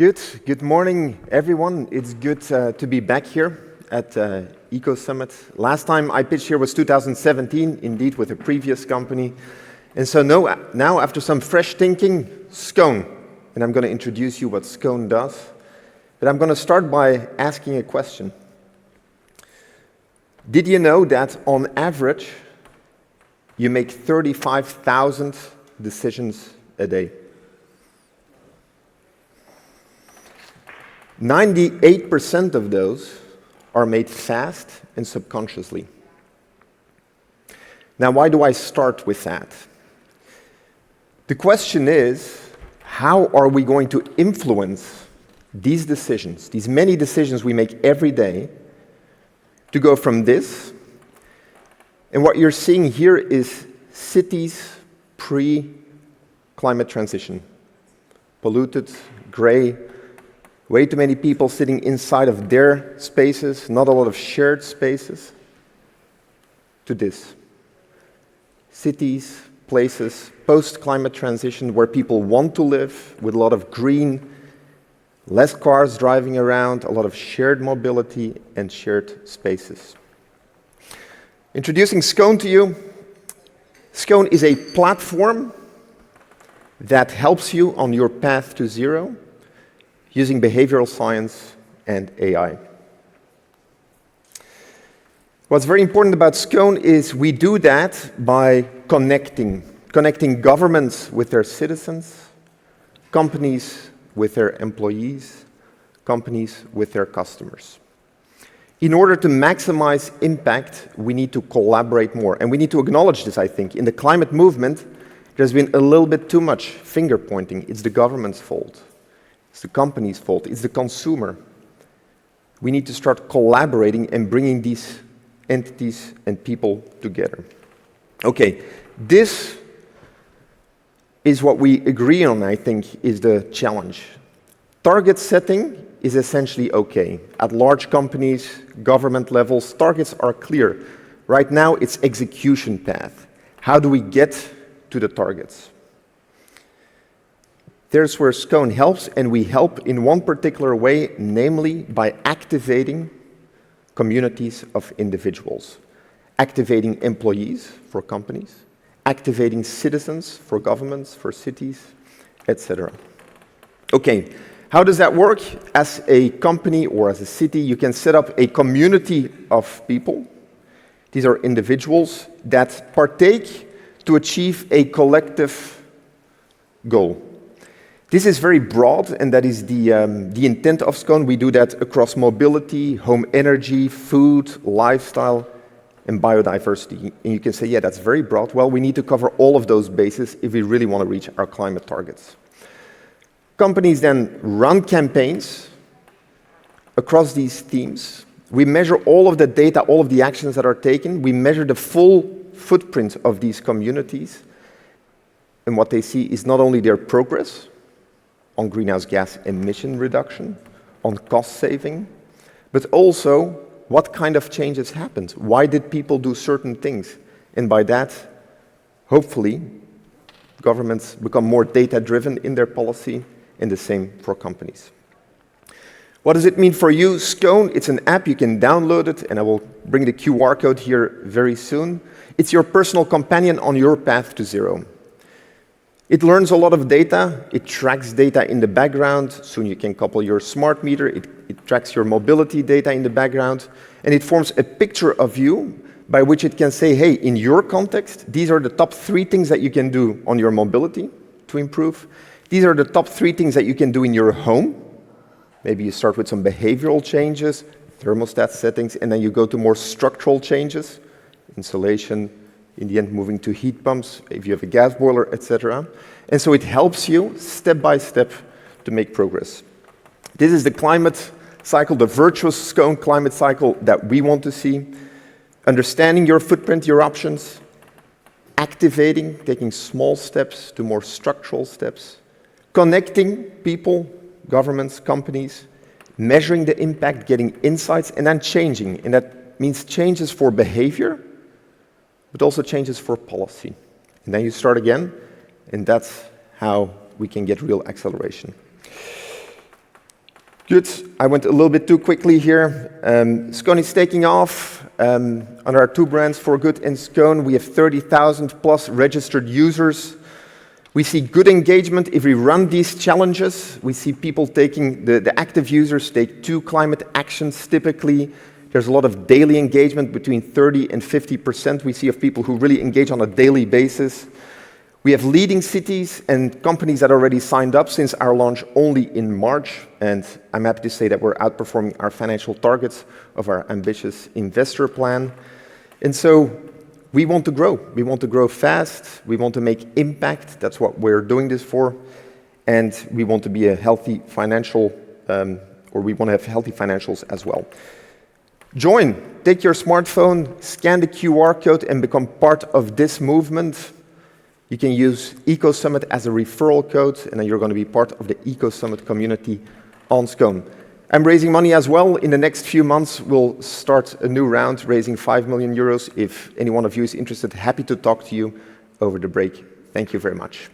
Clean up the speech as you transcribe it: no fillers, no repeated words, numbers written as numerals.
Good morning, everyone. It's good to be back here at Eco Summit. Last time I pitched here was 2017, indeed, with a previous company. And so now, after some fresh thinking, Scone. And I'm going to introduce you what Scone does. But I'm going to start by asking a question. Did you know that on average, you make 35,000 decisions a day? 98% of those are made fast and subconsciously. Now, why do I start with that? The question is, how are we going to influence these decisions, these many decisions we make every day, to go from this? And what you're seeing here is cities pre-climate transition. Polluted, gray, way too many people sitting inside of their spaces, not a lot of shared spaces, to this. Cities, places, post-climate transition, where people want to live with a lot of green, less cars driving around, a lot of shared mobility and shared spaces. Introducing Scone to you. Scone is a platform that helps you on your path to zero, using behavioral science and AI. What's very important about Scone is we do that by connecting governments with their citizens, companies with their employees, companies with their customers. In order to maximize impact, we need to collaborate more. And we need to acknowledge this, I think. In the climate movement, there's been a little bit too much finger pointing. It's the government's fault. It's the company's fault. It's the consumer. We need to start collaborating and bringing these entities and people together. Okay, this is what we agree on, I think, is the challenge. Target setting is essentially okay. At large companies, government levels, targets are clear. Right now, it's execution path. How do we get to the targets? There's where Scone helps, and we help in one particular way, namely by activating communities of individuals, activating employees for companies, activating citizens for governments, for cities, etc. Okay, how does that work? As a company or as a city, you can set up a community of people. These are individuals that partake to achieve a collective goal. This is very broad, and that is the intent of Scone. We do that across mobility, home energy, food, lifestyle, and biodiversity. And you can say, yeah, that's very broad. Well, we need to cover all of those bases if we really want to reach our climate targets. Companies then run campaigns across these themes. We measure all of the data, all of the actions that are taken. We measure the full footprint of these communities. And what they see is not only their progress on greenhouse gas emission reduction, on cost saving, but also what kind of changes happened. Why did people do certain things? And by that, hopefully, governments become more data-driven in their policy, and the same for companies. What does it mean for you? Scone, it's an app, you can download it, and I will bring the QR code here very soon. It's your personal companion on your path to zero. It learns a lot of data, it tracks data in the background, soon you can couple your smart meter, it tracks your mobility data in the background, and it forms a picture of you by which it can say, hey, in your context, these are the top 3 things that you can do on your mobility to improve. These are the top 3 things that you can do in your home. Maybe you start with some behavioral changes, thermostat settings, and then you go to more structural changes, insulation, in the end moving to heat pumps, if you have a gas boiler, etc. And so it helps you step by step to make progress. This is the climate cycle, the virtuous Scone climate cycle that we want to see. Understanding your footprint, your options, activating, taking small steps to more structural steps, connecting people, governments, companies, measuring the impact, getting insights, and then changing. And that means changes for behavior, but also changes for policy. And then you start again, and that's how we can get real acceleration. Good. I went a little bit too quickly here. Scone is taking off on our two brands, For Good and Scone. We have 30,000 plus registered users. We see good engagement if we run these challenges. We see people taking, the active users take 2 climate actions typically. There's a lot of daily engagement, between 30 and 50% we see of people who really engage on a daily basis. We have leading cities and companies that already signed up since our launch only in March, and I'm happy to say that we're outperforming our financial targets of our ambitious investor plan. And so we want to grow. We want to grow fast. We want to make impact. That's what we're doing this for. And we want to be a healthy financial, or we want to have healthy financials as well. Join. Take your smartphone, scan the QR code, and become part of this movement. You can use EcoSummit as a referral code, and then you're going to be part of the EcoSummit community on Scone. I'm raising money as well. In the next few months, we'll start a new round, raising 5 million euros. If any one of you is interested, happy to talk to you over the break. Thank you very much.